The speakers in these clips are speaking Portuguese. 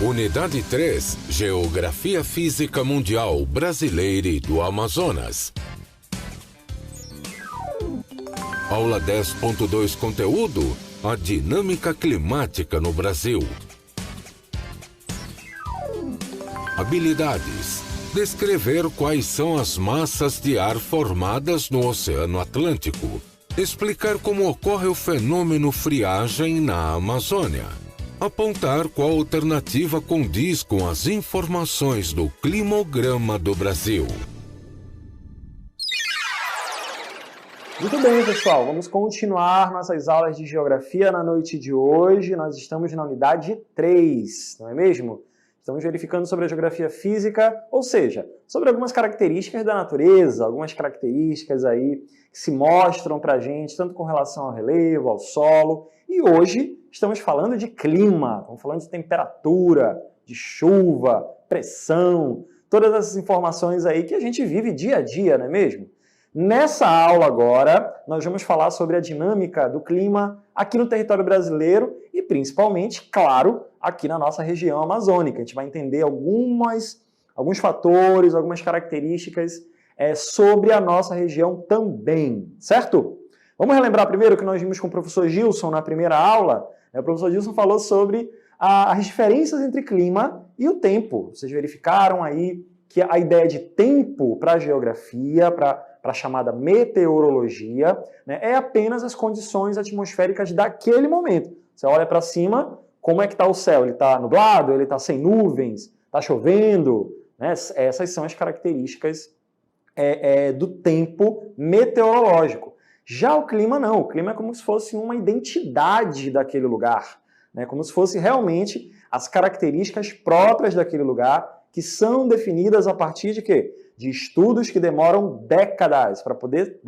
Unidade 3, Geografia Física Mundial Brasileira e do Amazonas. Aula 10.2 Conteúdo: a dinâmica climática no Brasil. Habilidades: descrever quais são as massas de ar formadas no Oceano Atlântico. Explicar como ocorre o fenômeno friagem na Amazônia. Apontar qual alternativa condiz com as informações do climograma do Brasil. Muito bem, pessoal. Vamos continuar nossas aulas de geografia na noite de hoje. Nós estamos na unidade 3, não é mesmo? Estamos verificando sobre a geografia física, ou seja, sobre algumas características da natureza, algumas características aí que se mostram para a gente, tanto com relação ao relevo, ao solo. E hoje estamos falando de clima, estamos falando de temperatura, de chuva, pressão, todas essas informações aí que a gente vive dia a dia, não é mesmo? Nessa aula agora, nós vamos falar sobre a dinâmica do clima aqui no território brasileiro e principalmente, claro, aqui na nossa região amazônica. A gente vai entender alguns fatores, algumas características sobre a nossa região também, certo? Vamos relembrar primeiro o que nós vimos com o professor Gilson na primeira aula. O professor Gilson falou sobre as diferenças entre clima e o tempo. Vocês verificaram aí que a ideia de tempo para a geografia, para a chamada meteorologia, né, é apenas as condições atmosféricas daquele momento. Você olha para cima, como é que está o céu? Ele está nublado? Ele está sem nuvens? Está chovendo? Né? Essas são as características do tempo meteorológico. Já o clima não. O clima é como se fosse uma identidade daquele lugar, né? Como se fosse realmente as características próprias daquele lugar, que são definidas a partir de quê? De estudos que demoram décadas para poder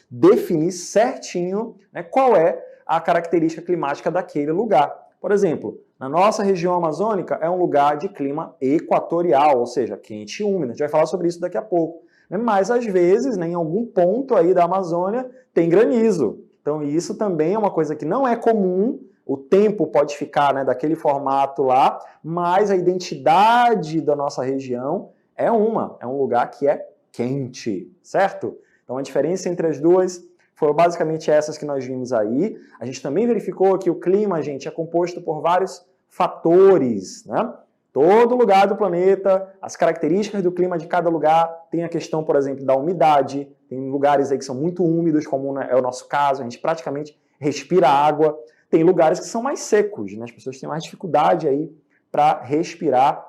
definir certinho, né, qual é a característica climática daquele lugar. Por exemplo, na nossa região amazônica é um lugar de clima equatorial, ou seja, quente e úmido. A gente vai falar sobre isso daqui a pouco. Mas, às vezes, né, em algum ponto aí da Amazônia tem granizo. Então, isso também é uma coisa que não é comum. O tempo pode ficar, né, daquele formato lá, mas a identidade da nossa região é um lugar que é quente, certo? Então, a diferença entre as duas foram basicamente essas que nós vimos aí. A gente também verificou que o clima, gente, é composto por vários fatores, né? Todo lugar do planeta, as características do clima de cada lugar, tem a questão, por exemplo, da umidade, tem lugares aí que são muito úmidos, como é o nosso caso, a gente praticamente respira água. Tem lugares que são mais secos, né? As pessoas têm mais dificuldade aí para respirar.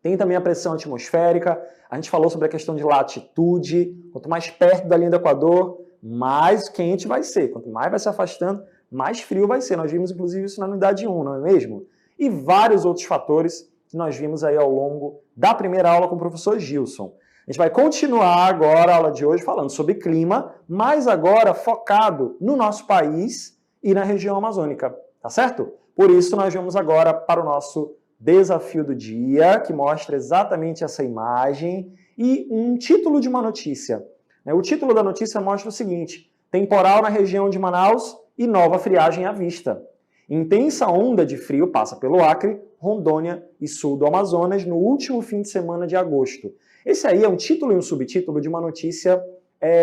Tem também a pressão atmosférica, a gente falou sobre a questão de latitude, quanto mais perto da linha do Equador, mais quente vai ser, quanto mais vai se afastando, mais frio vai ser. Nós vimos inclusive isso na unidade 1, não é mesmo? E vários outros fatores que nós vimos aí ao longo da primeira aula com o professor Gilson. A gente vai continuar agora a aula de hoje falando sobre clima, mas agora focado no nosso país e na região amazônica, tá certo? Por isso nós vamos agora para o nosso desafio do dia, que mostra exatamente essa imagem e um título de uma notícia. O título da notícia mostra o seguinte: temporal na região de Manaus e nova friagem à vista. Intensa onda de frio passa pelo Acre, Rondônia e sul do Amazonas no último fim de semana de agosto. Esse aí é um título e um subtítulo de uma notícia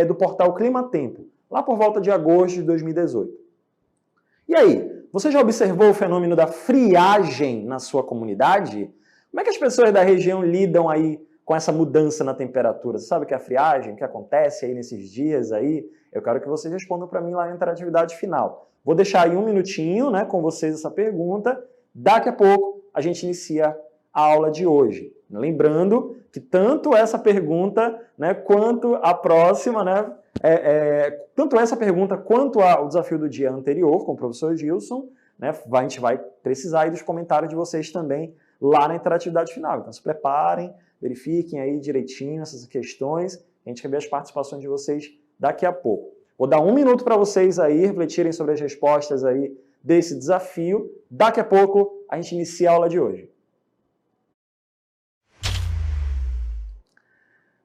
do portal Clima Tempo, lá por volta de agosto de 2018. E aí, você já observou o fenômeno da friagem na sua comunidade? Como é que as pessoas da região lidam aí com essa mudança na temperatura? Você sabe o que é a friagem, o que acontece aí nesses dias aí? Eu quero que vocês respondam para mim lá na interatividade final. Vou deixar aí um minutinho, né, com vocês essa pergunta. Daqui a pouco a gente inicia a aula de hoje. Lembrando que tanto essa pergunta, né, quanto a próxima, né, tanto essa pergunta quanto o desafio do dia anterior com o professor Gilson, né, a gente vai precisar aí dos comentários de vocês também lá na interatividade final. Então se preparem, verifiquem aí direitinho essas questões. A gente quer ver as participações de vocês daqui a pouco. Vou dar um minuto para vocês aí refletirem sobre as respostas aí desse desafio. Daqui a pouco a gente inicia a aula de hoje.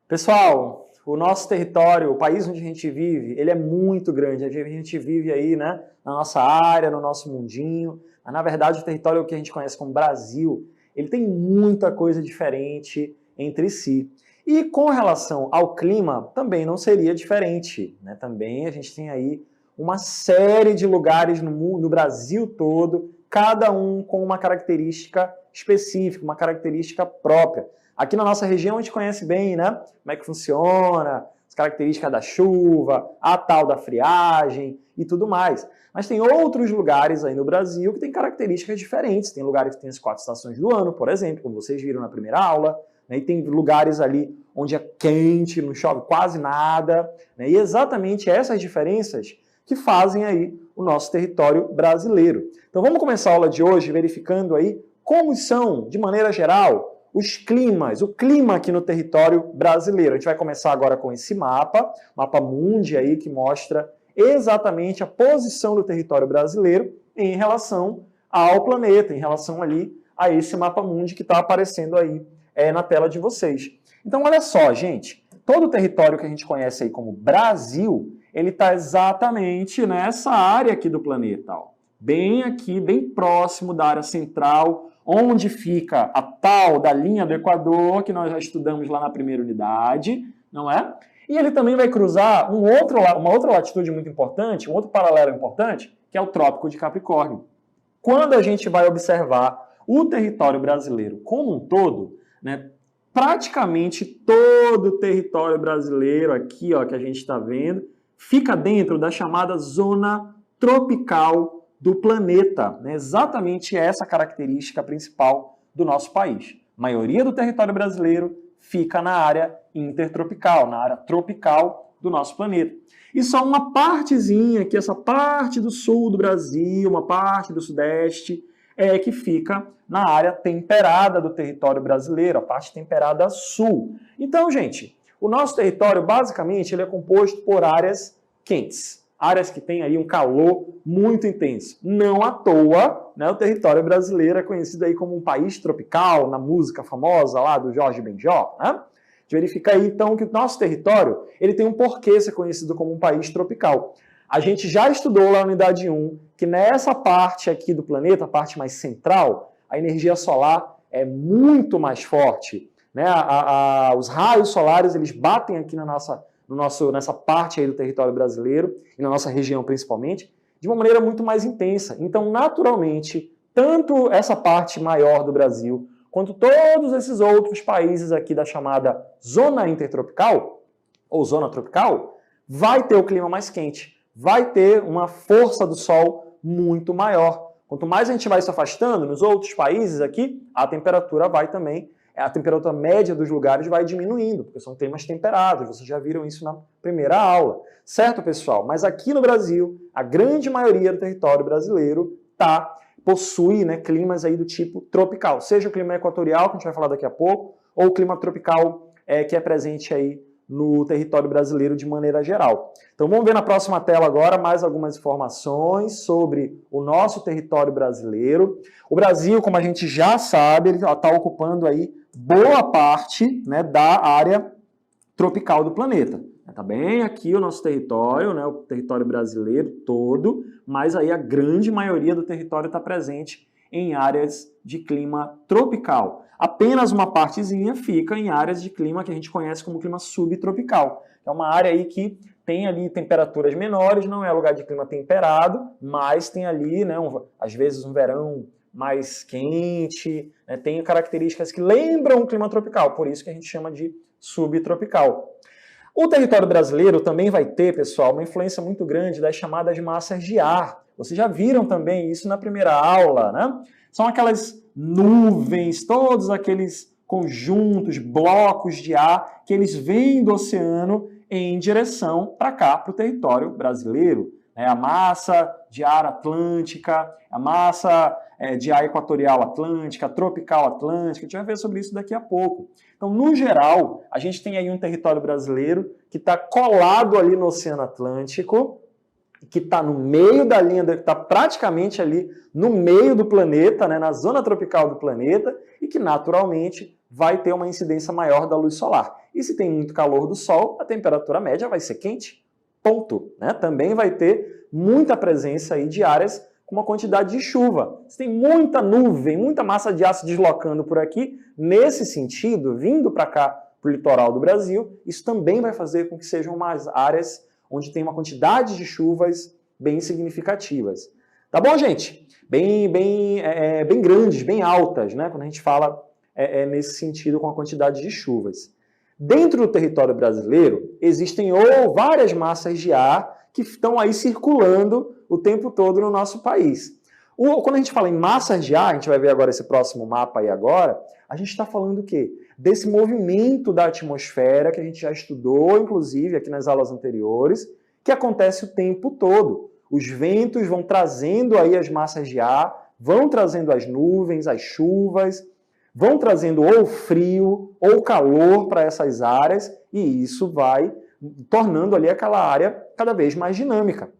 Pessoal, o nosso território, o país onde a gente vive, ele é muito grande. A gente vive aí, né, na nossa área, no nosso mundinho. Mas, na verdade, o território que a gente conhece como Brasil, ele tem muita coisa diferente entre si. E com relação ao clima, também não seria diferente, né? Também a gente tem aí uma série de lugares no Brasil todo, cada um com uma característica específica, uma característica própria. Aqui na nossa região a gente conhece bem, né? Como é que funciona, as características da chuva, a tal da friagem e tudo mais. Mas tem outros lugares aí no Brasil que têm características diferentes. Tem lugares que tem as 4 estações do ano, por exemplo, como vocês viram na primeira aula, né? E tem lugares ali onde é quente, não chove quase nada, né? E exatamente essas diferenças que fazem aí o nosso território brasileiro. Então vamos começar a aula de hoje verificando aí como são, de maneira geral, os climas, o clima aqui no território brasileiro. A gente vai começar agora com esse mapa mundi aí, que mostra exatamente a posição do território brasileiro em relação ao planeta, em relação ali a esse mapa mundi que está aparecendo aí na tela de vocês. Então olha só, gente, todo o território que a gente conhece aí como Brasil, ele está exatamente nessa área aqui do planeta, ó. Bem aqui, bem próximo da área central, onde fica a tal da linha do Equador, que nós já estudamos lá na primeira unidade, não é? E ele também vai cruzar uma outra latitude muito importante, um outro paralelo importante, que é o Trópico de Capricórnio. Quando a gente vai observar o território brasileiro como um todo, né, praticamente todo o território brasileiro aqui, ó, que a gente está vendo, fica dentro da chamada zona tropical do planeta, né? Exatamente essa característica principal do nosso país. A maioria do território brasileiro fica na área intertropical, na área tropical do nosso planeta. E só uma partezinha aqui, essa parte do sul do Brasil, uma parte do sudeste, é que fica na área temperada do território brasileiro, a parte temperada sul. Então, gente, o nosso território, basicamente, ele é composto por áreas quentes. Áreas que têm aí um calor muito intenso. Não à toa, né, o território brasileiro é conhecido aí como um país tropical, na música famosa lá do Jorge Benjor, né? A gente verifica aí, então, que o nosso território ele tem um porquê ser conhecido como um país tropical. A gente já estudou lá na unidade 1 que nessa parte aqui do planeta, a parte mais central, a energia solar é muito mais forte, né? Os raios solares eles batem aqui nessa parte aí do território brasileiro, e na nossa região principalmente, de uma maneira muito mais intensa. Então, naturalmente, tanto essa parte maior do Brasil, quanto todos esses outros países aqui da chamada zona intertropical, ou zona tropical, vai ter o clima mais quente, vai ter uma força do sol muito maior. Quanto mais a gente vai se afastando, nos outros países aqui, a temperatura vai também, a temperatura média dos lugares vai diminuindo, porque são climas temperados, vocês já viram isso na primeira aula. Certo, pessoal? Mas aqui no Brasil, a grande maioria do território brasileiro possui, né, climas aí do tipo tropical, seja o clima equatorial, que a gente vai falar daqui a pouco, ou o clima tropical que é presente aí no território brasileiro de maneira geral. Então vamos ver na próxima tela agora mais algumas informações sobre o nosso território brasileiro. O Brasil, como a gente já sabe, ele está ocupando aí boa parte, né, da área tropical do planeta. Está bem aqui o nosso território, né, o território brasileiro todo, mas aí a grande maioria do território está presente em áreas de clima tropical. Apenas uma partezinha fica em áreas de clima que a gente conhece como clima subtropical. É uma área aí que tem ali temperaturas menores, não é lugar de clima temperado, mas tem ali, né, às vezes um verão mais quente, né, tem características que lembram o clima tropical, por isso que a gente chama de subtropical. O território brasileiro também vai ter, pessoal, uma influência muito grande das chamadas massas de ar. Vocês já viram também isso na primeira aula, né? São aquelas nuvens, todos aqueles conjuntos, blocos de ar que eles vêm do oceano em direção para cá, para o território brasileiro. A massa de ar atlântica, a massa de ar equatorial atlântica, tropical atlântica, a gente vai ver sobre isso daqui a pouco. Então, no geral, a gente tem aí um território brasileiro que está colado ali no Oceano Atlântico, que está no meio da linha, está praticamente ali no meio do planeta, né, na zona tropical do planeta, e que naturalmente vai ter uma incidência maior da luz solar. E se tem muito calor do sol, a temperatura média vai ser quente, ponto. Né? Também vai ter muita presença aí de áreas com uma quantidade de chuva. Se tem muita nuvem, muita massa de ar se deslocando por aqui, nesse sentido, vindo para cá, para o litoral do Brasil, isso também vai fazer com que sejam umas áreas onde tem uma quantidade de chuvas bem significativas. Tá bom, gente? Bem grandes, bem altas, né? Quando a gente fala nesse sentido com a quantidade de chuvas. Dentro do território brasileiro, existem várias massas de ar que estão aí circulando o tempo todo no nosso país. Quando a gente fala em massas de ar, a gente vai ver agora esse próximo mapa aí agora, a gente está falando o quê? Desse movimento da atmosfera que a gente já estudou, inclusive, aqui nas aulas anteriores, que acontece o tempo todo. Os ventos vão trazendo aí as massas de ar, vão trazendo as nuvens, as chuvas, vão trazendo ou frio ou calor para essas áreas e isso vai tornando ali aquela área cada vez mais dinâmica.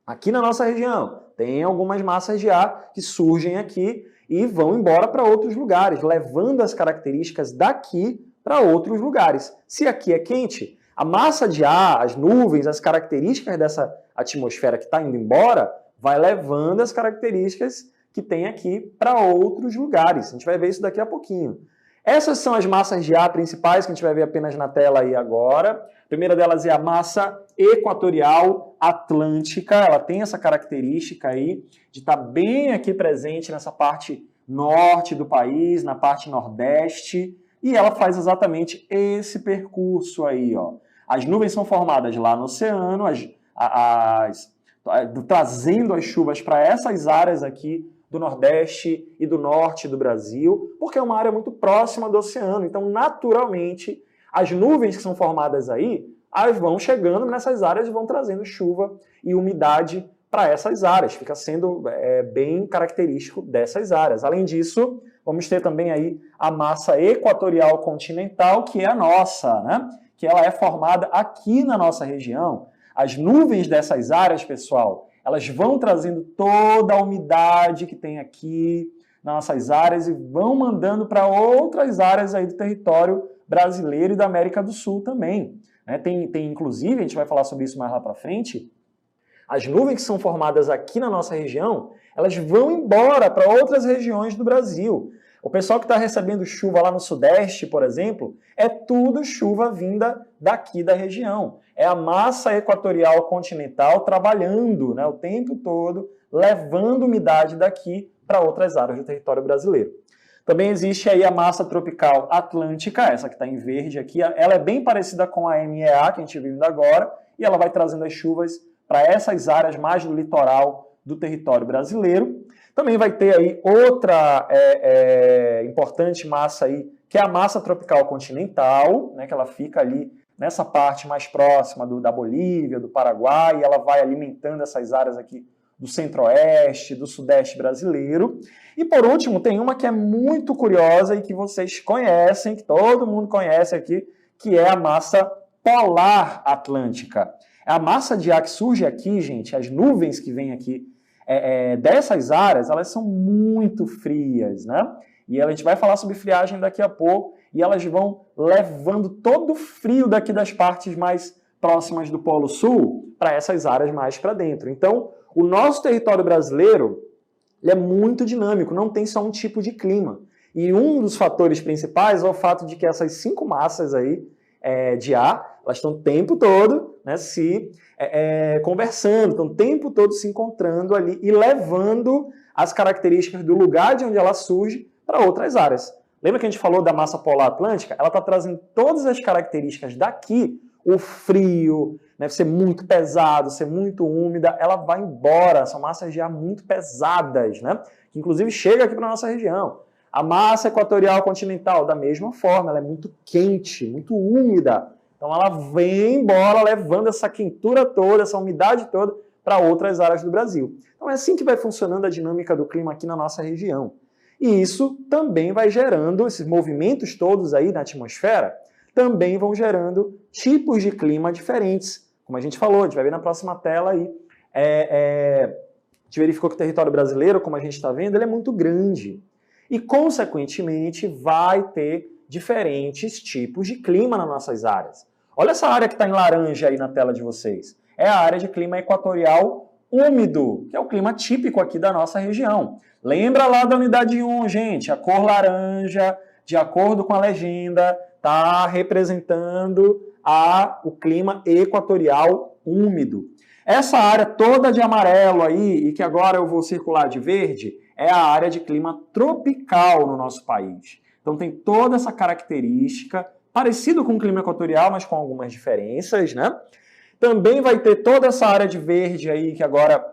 Aqui na nossa região tem algumas massas de ar que surgem aqui e vão embora para outros lugares, levando as características daqui para outros lugares. Se aqui é quente, a massa de ar, as nuvens, as características dessa atmosfera que está indo embora, vai levando as características que tem aqui para outros lugares. A gente vai ver isso daqui a pouquinho. Essas são as massas de ar principais que a gente vai ver apenas na tela aí agora. A primeira delas é a massa equatorial atlântica. Ela tem essa característica aí de estar bem aqui presente nessa parte norte do país, na parte nordeste, e ela faz exatamente esse percurso aí, ó. As nuvens são formadas lá no oceano, trazendo as chuvas para essas áreas aqui do Nordeste e do Norte do Brasil, porque é uma área muito próxima do oceano. Então, naturalmente, as nuvens que são formadas aí, elas vão chegando nessas áreas e vão trazendo chuva e umidade para essas áreas. Fica sendo bem característico dessas áreas. Além disso, vamos ter também aí a massa equatorial continental, que é a nossa, né? Que ela é formada aqui na nossa região. As nuvens dessas áreas, pessoal, elas vão trazendo toda a umidade que tem aqui nas nossas áreas e vão mandando para outras áreas aí do território brasileiro e da América do Sul também. Tem inclusive, a gente vai falar sobre isso mais lá para frente, as nuvens que são formadas aqui na nossa região, elas vão embora para outras regiões do Brasil. O pessoal que está recebendo chuva lá no Sudeste, por exemplo, é tudo chuva vinda daqui da região. É a massa equatorial continental trabalhando, né, o tempo todo, levando umidade daqui para outras áreas do território brasileiro. Também existe aí a massa tropical atlântica, essa que está em verde aqui. Ela é bem parecida com a MEA, que a gente viu ainda agora, e ela vai trazendo as chuvas para essas áreas mais do litoral do território brasileiro. Também vai ter aí outra importante massa aí, que é a massa tropical continental, né, que ela fica ali nessa parte mais próxima da Bolívia, do Paraguai, e ela vai alimentando essas áreas aqui do centro-oeste, do sudeste brasileiro. E por último, tem uma que é muito curiosa e que vocês conhecem, que todo mundo conhece aqui, que é a massa polar atlântica. A massa de ar que surge aqui, gente, as nuvens que vêm aqui dessas áreas, elas são muito frias, né? E a gente vai falar sobre friagem daqui a pouco, e elas vão levando todo o frio daqui das partes mais próximas do Polo Sul para essas áreas mais para dentro. Então, o nosso território brasileiro ele é muito dinâmico, não tem só um tipo de clima. E um dos fatores principais é o fato de que essas 5 massas aí de ar, elas estão o tempo todo, né, conversando, estão o tempo todo se encontrando ali e levando as características do lugar de onde ela surge para outras áreas. Lembra que a gente falou da massa polar atlântica? Ela está trazendo todas as características daqui, o frio, né, ser muito pesado, ser muito úmida, ela vai embora. São massas de ar muito pesadas, né, que inclusive chega aqui para a nossa região. A massa equatorial continental, da mesma forma, ela é muito quente, muito úmida. Então ela vem embora levando essa quentura toda, essa umidade toda para outras áreas do Brasil. Então é assim que vai funcionando a dinâmica do clima aqui na nossa região. E isso também vai gerando, esses movimentos todos aí na atmosfera, também vão gerando tipos de clima diferentes. Como a gente falou, a gente vai ver na próxima tela aí. A gente verificou que o território brasileiro, como a gente está vendo, ele é muito grande. E, consequentemente, vai ter diferentes tipos de clima nas nossas áreas. Olha essa área que está em laranja aí na tela de vocês. É a área de clima equatorial úmido, que é o clima típico aqui da nossa região. Lembra lá da unidade 1, gente? A cor laranja, de acordo com a legenda, está representando o clima equatorial úmido. Essa área toda de amarelo aí, e que agora eu vou circular de verde, é a área de clima tropical no nosso país. Então tem toda essa característica, parecido com o clima equatorial, mas com algumas diferenças, né? Também vai ter toda essa área de verde aí, que agora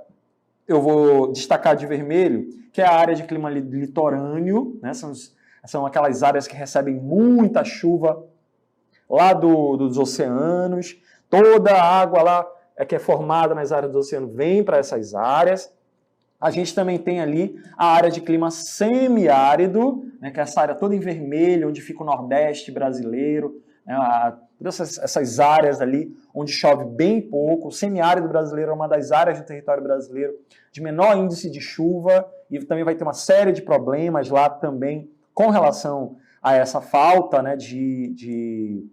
eu vou destacar de vermelho, que é a área de clima litorâneo, né? São aquelas áreas que recebem muita chuva lá dos oceanos, toda a água lá que é formada nas áreas do oceano vem para essas áreas. A gente também tem ali a área de clima semiárido, né, que é essa área toda em vermelho, onde fica o Nordeste brasileiro, né, todas essas áreas ali onde chove bem pouco. O semiárido brasileiro é uma das áreas do território brasileiro de menor índice de chuva e também vai ter uma série de problemas lá também com relação a essa falta, né, de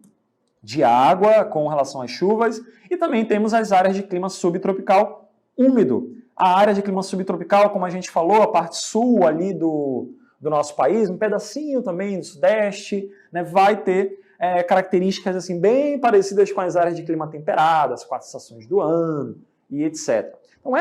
água, com relação às chuvas. E também temos as áreas de clima subtropical úmido. A área de clima subtropical, como a gente falou, a parte sul ali do nosso país, um pedacinho também do sudeste, né, vai ter características assim, bem parecidas com as áreas de clima temperado, as 4 estações do ano e etc. Então,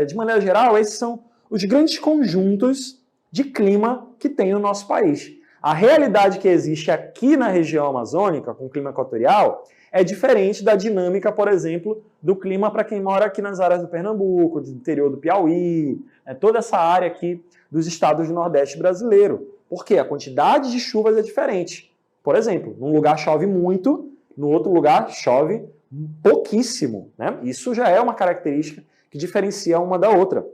de maneira geral, esses são os grandes conjuntos de clima que tem no nosso país. A realidade que existe aqui na região amazônica, com o clima equatorial, é diferente da dinâmica, por exemplo, do clima para quem mora aqui nas áreas do Pernambuco, do interior do Piauí, toda essa área aqui dos estados do Nordeste brasileiro. Porque a quantidade de chuvas é diferente. Por exemplo, num lugar chove muito, no outro lugar chove pouquíssimo, né? Isso já é uma característica que diferencia uma da outra.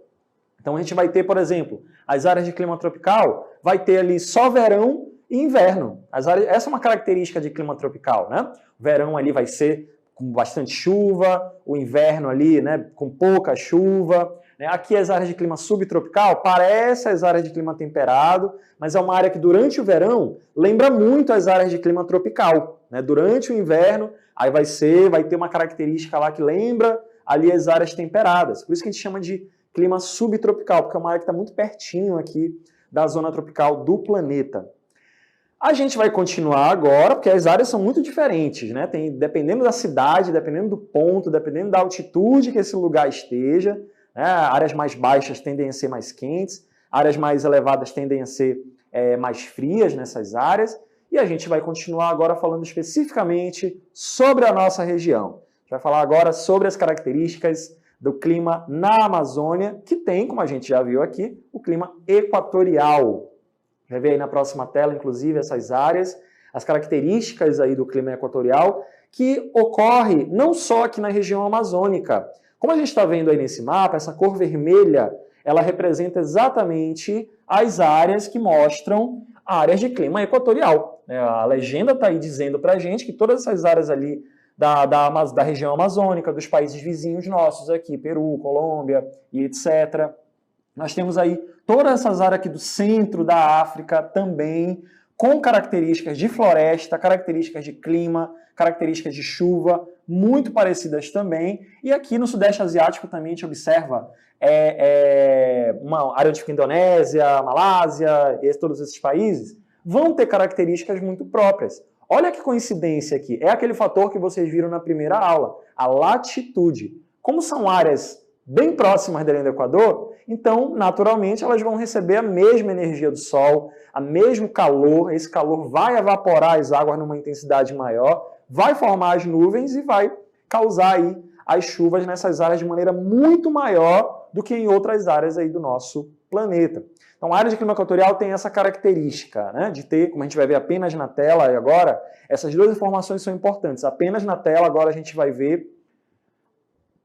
Então a gente vai ter, por exemplo, as áreas de clima tropical, vai ter ali só verão e inverno. Essa é uma característica de clima tropical, né? O verão ali vai ser com bastante chuva, o inverno ali, né, com pouca chuva. Né? Aqui as áreas de clima subtropical parecem as áreas de clima temperado, mas é uma área que durante o verão lembra muito as áreas de clima tropical. Né? Durante o inverno, aí vai ter uma característica lá que lembra ali as áreas temperadas. Por isso que a gente chama de clima subtropical, porque é uma área que está muito pertinho aqui da zona tropical do planeta. A gente vai continuar agora, porque as áreas são muito diferentes, né? Dependendo da cidade, dependendo do ponto, dependendo da altitude que esse lugar esteja, né? Áreas mais baixas tendem a ser mais quentes, áreas mais elevadas tendem a ser mais frias nessas áreas, e a gente vai continuar agora falando especificamente sobre a nossa região. A gente vai falar agora sobre as características do clima na Amazônia, que tem, como a gente já viu aqui, o clima equatorial. Vai ver aí na próxima tela, inclusive, essas áreas, as características aí do clima equatorial, que ocorre não só aqui na região amazônica. Como a gente está vendo aí nesse mapa, essa cor vermelha, ela representa exatamente as áreas que mostram áreas de clima equatorial. A legenda está aí dizendo para a gente que todas essas áreas ali da região amazônica, dos países vizinhos nossos aqui, Peru, Colômbia e etc., nós temos aí todas essas áreas aqui do centro da África também, com características de floresta, características de clima, características de chuva, muito parecidas também. E aqui no Sudeste Asiático também a gente observa uma área onde fica a Indonésia, Malásia, todos esses países, vão ter características muito próprias. Olha que coincidência aqui, é aquele fator que vocês viram na primeira aula, a latitude. Como são áreas bem próximas da linha do Equador, então, naturalmente, elas vão receber a mesma energia do Sol, o mesmo calor, esse calor vai evaporar as águas numa intensidade maior, vai formar as nuvens e vai causar aí as chuvas nessas áreas de maneira muito maior do que em outras áreas aí do nosso planeta. Então, a área de clima equatorial tem essa característica, né, de ter, como a gente vai ver apenas na tela agora, essas duas informações são importantes. Apenas na tela agora a gente vai ver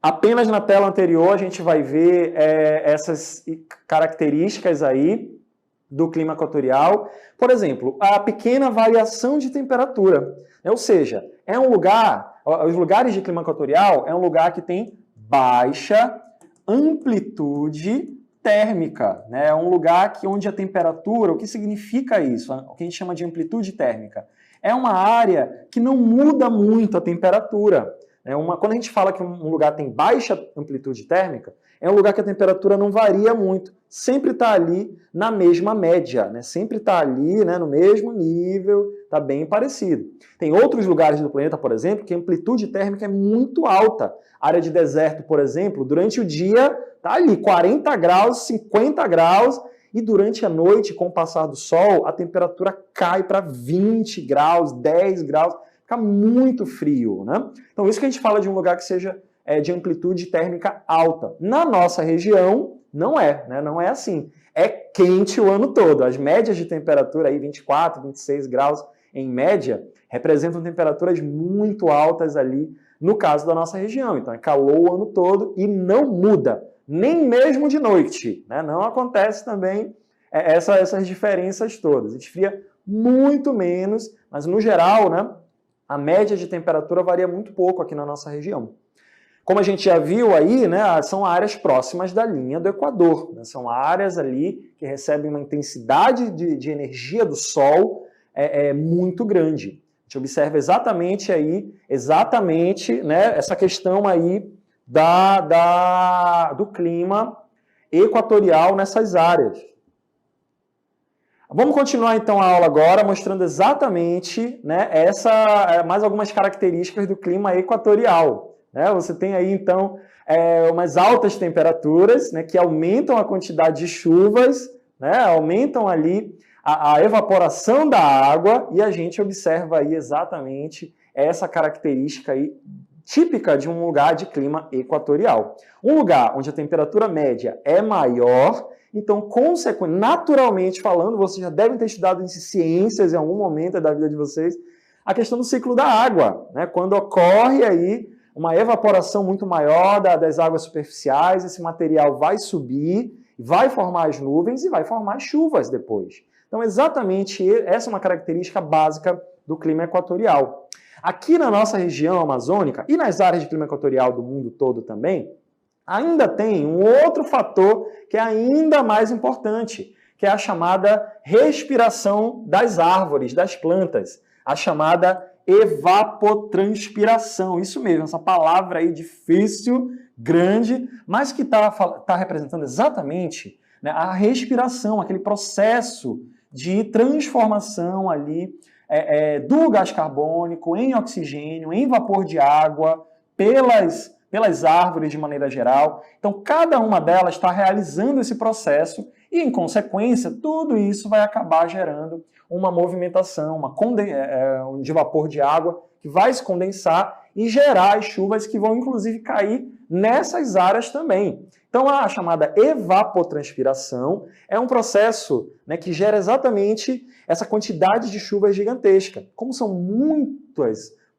Apenas na tela anterior a gente vai ver essas características aí do clima equatorial. Por exemplo, a pequena variação de temperatura. Ou seja, os lugares de clima equatorial é um lugar que tem baixa amplitude térmica. Né? É um lugar onde a temperatura, o que significa isso? O que a gente chama de amplitude térmica. É uma área que não muda muito a temperatura. Quando a gente fala que um lugar tem baixa amplitude térmica, é um lugar que a temperatura não varia muito, sempre está ali na mesma média, né? Sempre está ali, né, no mesmo nível, está bem parecido. Tem outros lugares do planeta, por exemplo, que a amplitude térmica é muito alta. A área de deserto, por exemplo, durante o dia está ali 40 graus, 50 graus, e durante a noite, com o passar do sol, a temperatura cai para 20 graus, 10 graus, fica muito frio, né? Então isso que a gente fala de um lugar que seja de amplitude térmica alta. Na nossa região, não é, né? Não é assim. É quente o ano todo. As médias de temperatura, aí 24, 26 graus em média, representam temperaturas muito altas ali, no caso da nossa região. Então é calor o ano todo e não muda, nem mesmo de noite, né? Não acontece também essas diferenças todas. Esfria muito menos, mas no geral, né, a média de temperatura varia muito pouco aqui na nossa região. Como a gente já viu aí, né, são áreas próximas da linha do Equador, né? São áreas ali que recebem uma intensidade de energia do Sol muito grande. A gente observa exatamente aí, né, essa questão aí do clima equatorial nessas áreas. Vamos continuar então a aula agora, mostrando exatamente, né, mais algumas características do clima equatorial. Né? Você tem aí então umas altas temperaturas, né, que aumentam a quantidade de chuvas, né, aumentam ali a evaporação da água, e a gente observa aí exatamente essa característica aí típica de um lugar de clima equatorial. Um lugar onde a temperatura média é maior, então, naturalmente falando, vocês já devem ter estudado em ciências em algum momento da vida de vocês, a questão do ciclo da água, né? Quando ocorre aí uma evaporação muito maior das águas superficiais, esse material vai subir, vai formar as nuvens e vai formar as chuvas depois. Então, exatamente essa é uma característica básica do clima equatorial. Aqui na nossa região amazônica e nas áreas de clima equatorial do mundo todo também, ainda tem um outro fator que é ainda mais importante, que é a chamada respiração das árvores, das plantas, a chamada evapotranspiração. Isso mesmo, essa palavra aí difícil, grande, mas que está representando exatamente, né, a respiração, aquele processo de transformação ali do gás carbônico em oxigênio, em vapor de água, pelas árvores de maneira geral. Então, cada uma delas está realizando esse processo e, em consequência, tudo isso vai acabar gerando uma movimentação de vapor de água que vai se condensar e gerar as chuvas que vão, inclusive, cair nessas áreas também. Então, a chamada evapotranspiração é um processo, né, que gera exatamente essa quantidade de chuvas gigantesca. Como são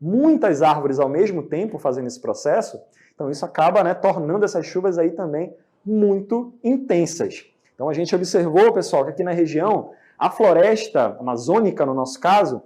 muitas árvores ao mesmo tempo fazendo esse processo, então isso acaba, né, tornando essas chuvas aí também muito intensas. Então a gente observou, pessoal, que aqui na região, a floresta amazônica, no nosso caso,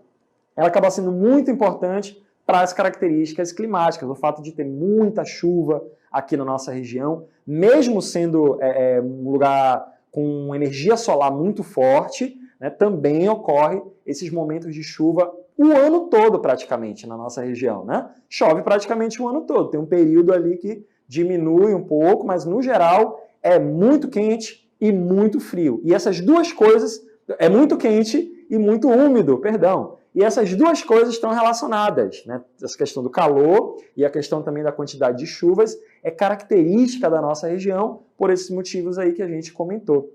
ela acaba sendo muito importante para as características climáticas, o fato de ter muita chuva aqui na nossa região, mesmo sendo um lugar com energia solar muito forte, né, também ocorre esses momentos de chuva o ano todo praticamente na nossa região, né? Chove praticamente o ano todo, tem um período ali que diminui um pouco, mas no geral é muito quente e muito frio. E essas duas coisas, é muito quente e muito úmido, perdão. E essas duas coisas estão relacionadas, né? Essa questão do calor e a questão também da quantidade de chuvas é característica da nossa região por esses motivos aí que a gente comentou.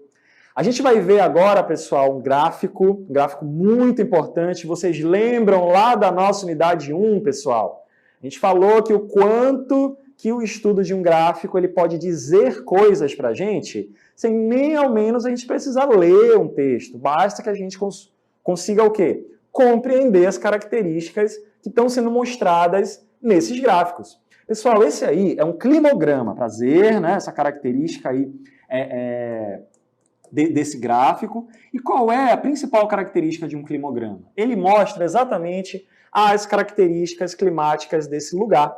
A gente vai ver agora, pessoal, um gráfico muito importante. Vocês lembram lá da nossa unidade 1, pessoal? A gente falou que o quanto que o estudo de um gráfico ele pode dizer coisas para a gente, sem nem ao menos a gente precisar ler um texto. Basta que a gente consiga o quê? Compreender as características que estão sendo mostradas nesses gráficos. Pessoal, esse aí é um climograma, prazer, né? Essa característica aí desse gráfico. E qual é a principal característica de um climograma? Ele mostra exatamente as características climáticas desse lugar.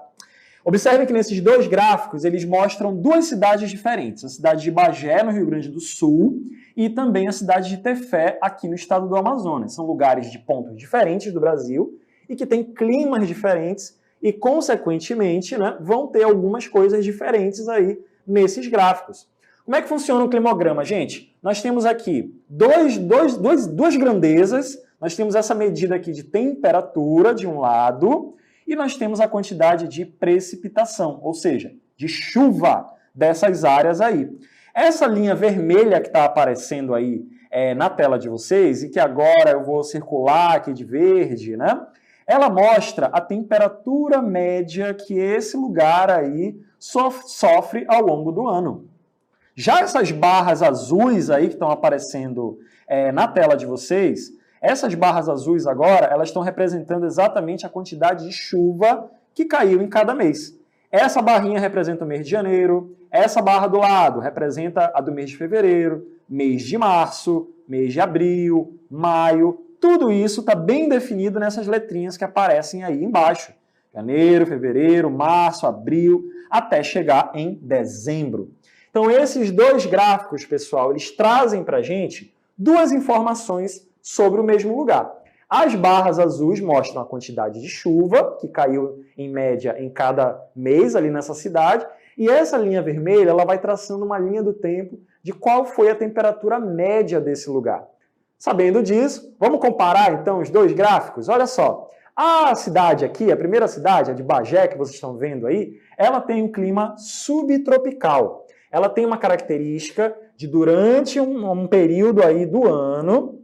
Observem que nesses dois gráficos eles mostram duas cidades diferentes, a cidade de Bagé, no Rio Grande do Sul, e também a cidade de Tefé, aqui no estado do Amazonas. São lugares de pontos diferentes do Brasil e que têm climas diferentes e, consequentemente, né, vão ter algumas coisas diferentes aí nesses gráficos. Como é que funciona o climograma, gente? Nós temos aqui duas grandezas, nós temos essa medida aqui de temperatura de um lado e nós temos a quantidade de precipitação, ou seja, de chuva dessas áreas aí. Essa linha vermelha que está aparecendo aí na tela de vocês e que agora eu vou circular aqui de verde, né? Ela mostra a temperatura média que esse lugar aí sofre ao longo do ano. Já essas barras azuis aí que estão aparecendo na tela de vocês, essas barras azuis agora, elas estão representando exatamente a quantidade de chuva que caiu em cada mês. Essa barrinha representa o mês de janeiro, essa barra do lado representa a do mês de fevereiro, mês de março, mês de abril, maio. Tudo isso está bem definido nessas letrinhas que aparecem aí embaixo. Janeiro, fevereiro, março, abril, até chegar em dezembro. Então, esses dois gráficos, pessoal, eles trazem para a gente duas informações sobre o mesmo lugar. As barras azuis mostram a quantidade de chuva que caiu, em média, em cada mês ali nessa cidade, e essa linha vermelha ela vai traçando uma linha do tempo de qual foi a temperatura média desse lugar. Sabendo disso, vamos comparar, então, os dois gráficos? Olha só, a cidade aqui, a primeira cidade, a de Bagé, que vocês estão vendo aí, ela tem um clima subtropical. Ela tem uma característica de durante um período aí do ano,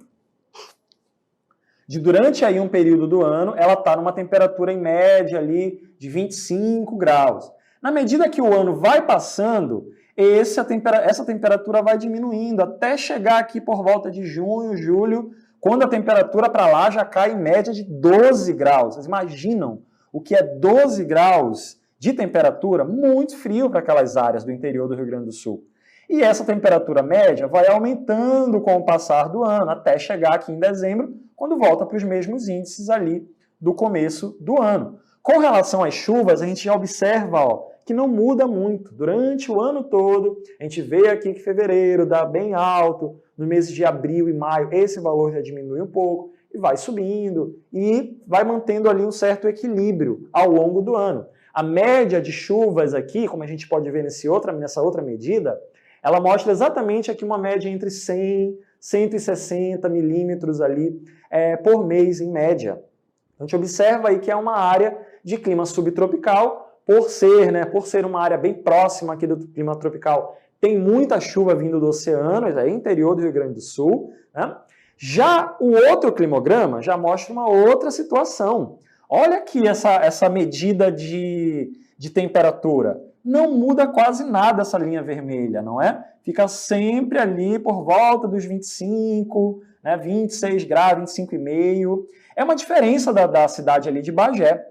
ela está numa temperatura em média ali de 25 graus. Na medida que o ano vai passando, essa temperatura vai diminuindo até chegar aqui por volta de junho, julho, quando a temperatura para lá já cai em média de 12 graus. Vocês imaginam o que é 12 graus de temperatura? Muito frio para aquelas áreas do interior do Rio Grande do Sul. E essa temperatura média vai aumentando com o passar do ano, até chegar aqui em dezembro, quando volta para os mesmos índices ali do começo do ano. Com relação às chuvas, a gente já observa que não muda muito. Durante o ano todo, a gente vê aqui que fevereiro dá bem alto, no mês de abril e maio esse valor já diminui um pouco, e vai subindo, e vai mantendo ali um certo equilíbrio ao longo do ano. A média de chuvas aqui, como a gente pode ver nessa outra medida, ela mostra exatamente aqui uma média entre 100 e 160 milímetros ali por mês, em média. A gente observa aí que é uma área de clima subtropical, por ser uma área bem próxima aqui do clima tropical, tem muita chuva vindo do oceano, é interior do Rio Grande do Sul, né? Já o outro climograma já mostra uma outra situação. Olha aqui essa medida de temperatura. Não muda quase nada essa linha vermelha, não é? Fica sempre ali por volta dos 25, 26 graus, 25,5. É uma diferença da cidade ali de Bagé.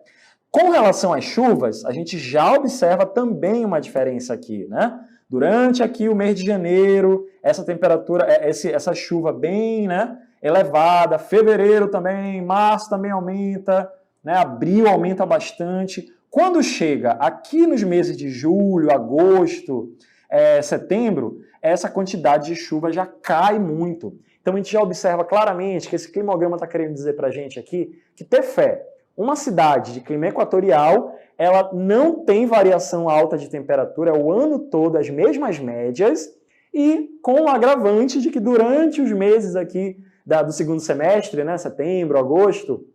Com relação às chuvas, a gente já observa também uma diferença aqui, né? Durante aqui o mês de janeiro, essa temperatura, essa chuva bem elevada, fevereiro também, março também aumenta, abril aumenta bastante. Quando chega aqui nos meses de julho, agosto, setembro, essa quantidade de chuva já cai muito. Então a gente já observa claramente que esse climograma está querendo dizer para a gente aqui que ter fé. Uma cidade de clima equatorial, ela não tem variação alta de temperatura, é o ano todo as mesmas médias, e com o agravante de que durante os meses aqui do segundo semestre, setembro, agosto,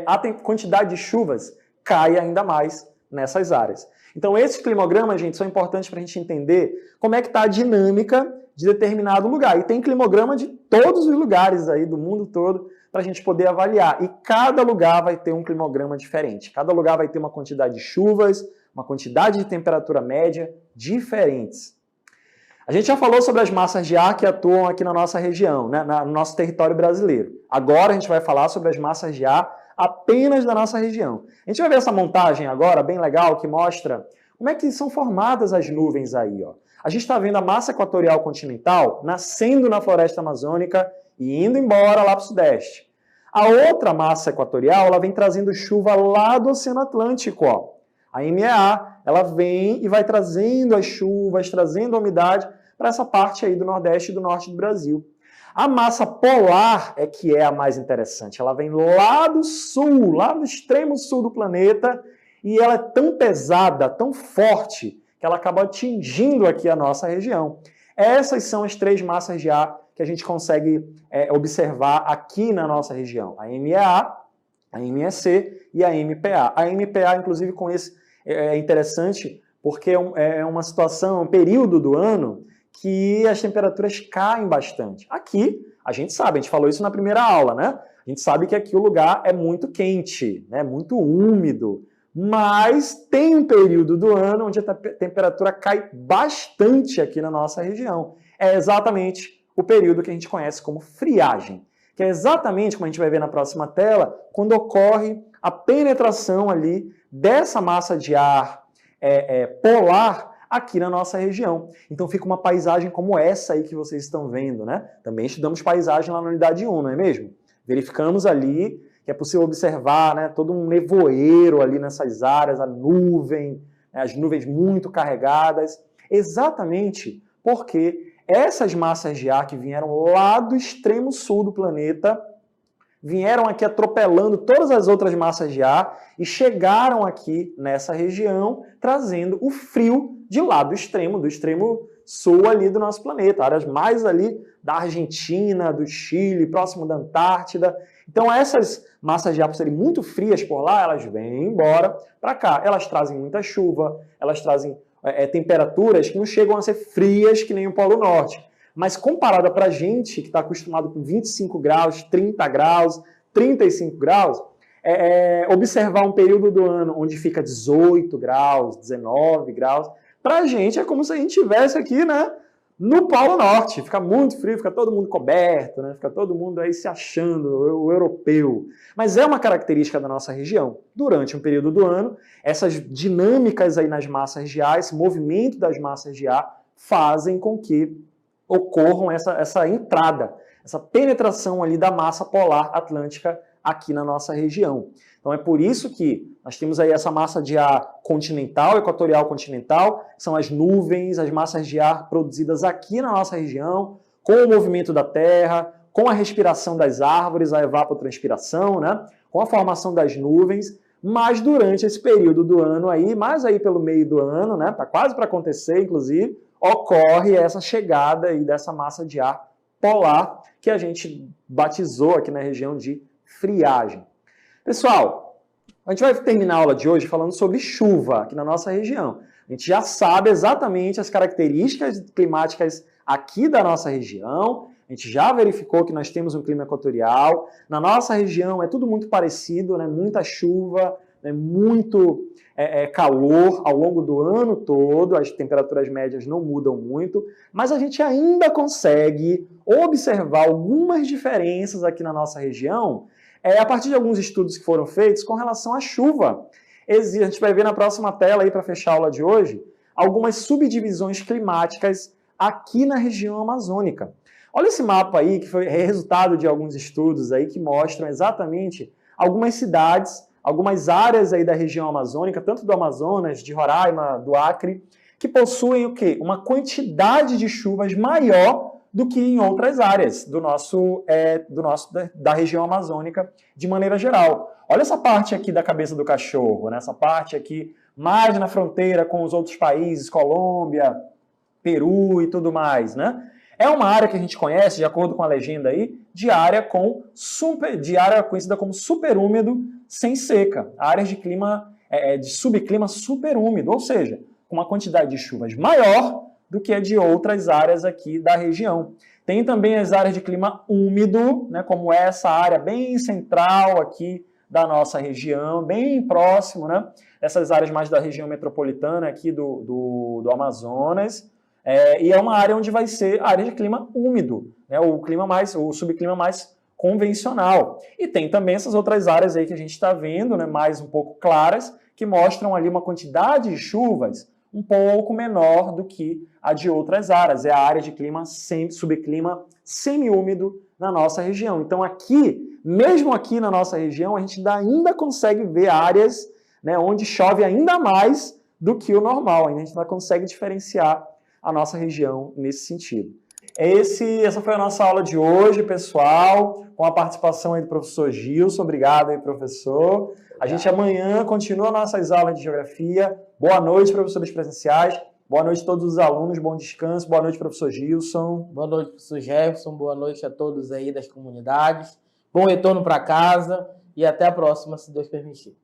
a quantidade de chuvas cai ainda mais nessas áreas. Então esses climogramas, gente, são importantes para a gente entender como é que está a dinâmica de determinado lugar. E tem climograma de todos os lugares aí do mundo todo para a gente poder avaliar. E cada lugar vai ter um climograma diferente. Cada lugar vai ter uma quantidade de chuvas, uma quantidade de temperatura média diferentes. A gente já falou sobre as massas de ar que atuam aqui na nossa região, no nosso território brasileiro. Agora a gente vai falar sobre as massas de ar apenas da nossa região. A gente vai ver essa montagem agora, bem legal, que mostra como é que são formadas as nuvens aí. A gente está vendo a massa equatorial continental nascendo na floresta amazônica e indo embora lá para o sudeste. A outra massa equatorial, ela vem trazendo chuva lá do Oceano Atlântico. A MEA, ela vem e vai trazendo as chuvas, trazendo a umidade para essa parte aí do Nordeste e do Norte do Brasil. A massa polar é que é a mais interessante. Ela vem lá do sul, lá do extremo sul do planeta, e ela é tão pesada, tão forte, que ela acaba atingindo aqui a nossa região. Essas são as 3 massas de ar que a gente consegue observar aqui na nossa região. A MEA, a MEC e a MPA. A MPA, inclusive, com esse é interessante porque é uma situação, um período do ano que as temperaturas caem bastante. Aqui, a gente sabe, a gente falou isso na primeira aula, né? A gente sabe que aqui o lugar é muito quente, né? Muito úmido, mas tem um período do ano onde a temperatura cai bastante aqui na nossa região. É exatamente o período que a gente conhece como friagem, que é exatamente, como a gente vai ver na próxima tela, quando ocorre a penetração ali dessa massa de ar polar aqui na nossa região. Então fica uma paisagem como essa aí que vocês estão vendo, né? Também estudamos paisagem lá na unidade 1, não é mesmo? Verificamos ali que é possível observar, né, todo um nevoeiro ali nessas áreas, a nuvem, né, as nuvens muito carregadas, exatamente porque essas massas de ar que vieram lá do extremo sul do planeta vieram aqui atropelando todas as outras massas de ar e chegaram aqui nessa região, trazendo o frio de lá do extremo sul ali do nosso planeta, áreas mais ali da Argentina, do Chile, próximo da Antártida. Então essas massas de ar, por serem muito frias por lá, elas vêm embora para cá. Elas trazem muita chuva, elas trazem temperaturas que não chegam a ser frias que nem o Polo Norte. Mas comparada para a gente, que está acostumado com 25 graus, 30 graus, 35 graus, observar um período do ano onde fica 18 graus, 19 graus, para a gente é como se a gente estivesse aqui, né, no Polo Norte. Fica muito frio, fica todo mundo coberto, né, fica todo mundo aí se achando o europeu. Mas é uma característica da nossa região. Durante um período do ano, essas dinâmicas aí nas massas de ar, esse movimento das massas de ar, fazem com que ocorram essa entrada, essa penetração ali da massa polar atlântica aqui na nossa região. Então é por isso que nós temos aí essa massa de ar continental, equatorial continental, são as nuvens, as massas de ar produzidas aqui na nossa região, com o movimento da terra, com a respiração das árvores, a evapotranspiração, né? Com a formação das nuvens, mas durante esse período do ano aí, mais aí pelo meio do ano, né? Tá quase para acontecer, inclusive, ocorre essa chegada aí dessa massa de ar polar que a gente batizou aqui na região de friagem. Pessoal, a gente vai terminar a aula de hoje falando sobre chuva aqui na nossa região. A gente já sabe exatamente as características climáticas aqui da nossa região, a gente já verificou que nós temos um clima equatorial, na nossa região é tudo muito parecido, né? Muita chuva, né? Muito calor ao longo do ano todo, as temperaturas médias não mudam muito, mas a gente ainda consegue observar algumas diferenças aqui na nossa região a partir de alguns estudos que foram feitos com relação à chuva. A gente vai ver na próxima tela aí para fechar a aula de hoje algumas subdivisões climáticas aqui na região amazônica. Olha esse mapa aí que foi resultado de alguns estudos aí que mostram exatamente algumas cidades, algumas áreas aí da região amazônica, tanto do Amazonas, de Roraima, do Acre, que possuem o quê? Uma quantidade de chuvas maior do que em outras áreas da região amazônica de maneira geral. Olha essa parte aqui da cabeça do cachorro, né? Essa parte aqui mais na fronteira com os outros países, Colômbia, Peru e tudo mais, né? É uma área que a gente conhece, de acordo com a legenda aí, de área conhecida como superúmido sem seca. Áreas de clima, de subclima superúmido, ou seja, com uma quantidade de chuvas maior do que a de outras áreas aqui da região. Tem também as áreas de clima úmido, né, como essa área bem central aqui da nossa região, bem próximo, né, essas áreas mais da região metropolitana aqui do Amazonas. E é uma área onde vai ser a área de clima úmido, né, o subclima mais convencional. E tem também essas outras áreas aí que a gente está vendo, né, mais um pouco claras, que mostram ali uma quantidade de chuvas um pouco menor do que a de outras áreas. É a área de subclima semiúmido na nossa região. Então aqui, mesmo aqui na nossa região, a gente ainda consegue ver áreas, né, onde chove ainda mais do que o normal. A gente ainda consegue diferenciar a nossa região nesse sentido. Essa foi a nossa aula de hoje, pessoal, com a participação aí do professor Gilson. Obrigado aí, professor. A gente amanhã continua nossas aulas de geografia. Boa noite, professores presenciais. Boa noite a todos os alunos. Bom descanso. Boa noite, professor Gilson. Boa noite, professor Jefferson. Boa noite a todos aí das comunidades. Bom retorno para casa e até a próxima, se Deus permitir.